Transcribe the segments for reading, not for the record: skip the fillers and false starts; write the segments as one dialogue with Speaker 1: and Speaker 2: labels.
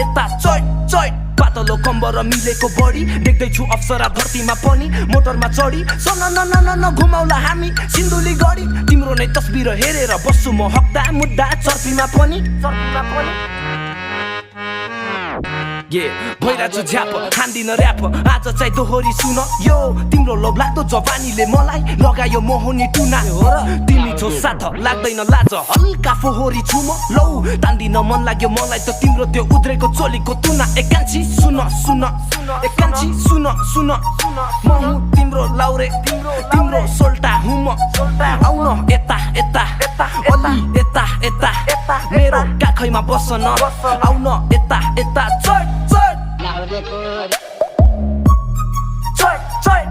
Speaker 1: यता चोइ चोइ पातलो कम्बर मिलेको बडी देख्दैछु अप्सरा धरतीमा पनि मोटरमा चढी सन न न न घुमाउला हामी सिन्धुली गढी तिम्रो नै तस्बिर हेरेर बस्छु म हक्दा मुद्दा चर्पीमा पनि भइराछु झ्याप खान्दिन ऱ्याप आज चाहिँ दोहोरी सुन यो तिम्रो लोभ लाग्दो जवानीले मलाई लगायो मोहनी टुना तिमी छौ साथ लाग्दैन लाज हल्का फोहोरी छु म लौ तान्दिन मन लाग्यो मलाई त तिम्रो त्यो उद्रेको चोलीको तुना एकान्छी सुन सुन एकान्छी सुन सुन म हुँ तिम्रो लाउरे तिम्रो सोल्टा हुँ म आउन यता यता अलि यता यता मेरो काखैमा बस्न आउन यता यता चोइ चोइ चोइ चोइ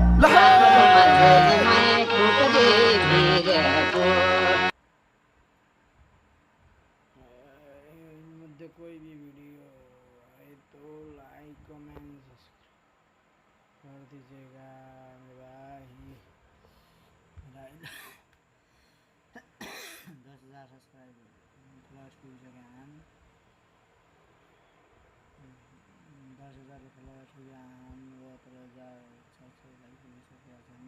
Speaker 2: मध्य कोई भी वीडियो आए तो लाइक कमेंट कर दीजिएगा मेरे भाई 10,000 सब्सक्राइबर फॉलोअर्स पुग सके हम 10,000 फॉलोअर्स पुगे हम 17,600 लाइक पुगिसकेका छन्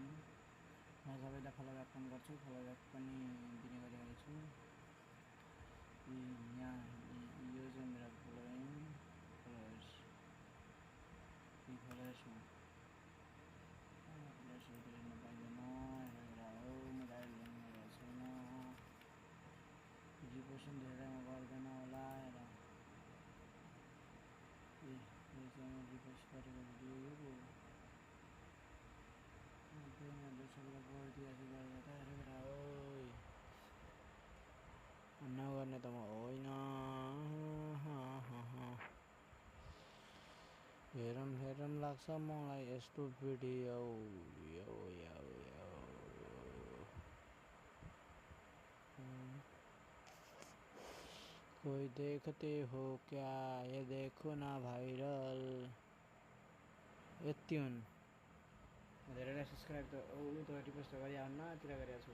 Speaker 2: म सबैलाई फलो ब्याक पनि गर्छु फलो ब्याक पनि दिने गरिरहेको छु यहाँ यो चाहिँ मेरो फलोअर्स फलोअर्स हो पाइँदैन हो मेरो अहिले छैन 50% धेरैमा गर्दैन होला यो चाहिँ रिपोस्ट गरेको भिडियो हो दर्शकलाई गरिदिएको गर्दा नगर्ने त म होइन हेरौँ लाग्छ मलाई यस्तो भिडियो कोई देखते हो क्या ये देखो ना भाइरल यति हुन् धेरैलाई सब्सक्राइब त रिपोस्ट त गरिहाल्नु तिर गरेको छु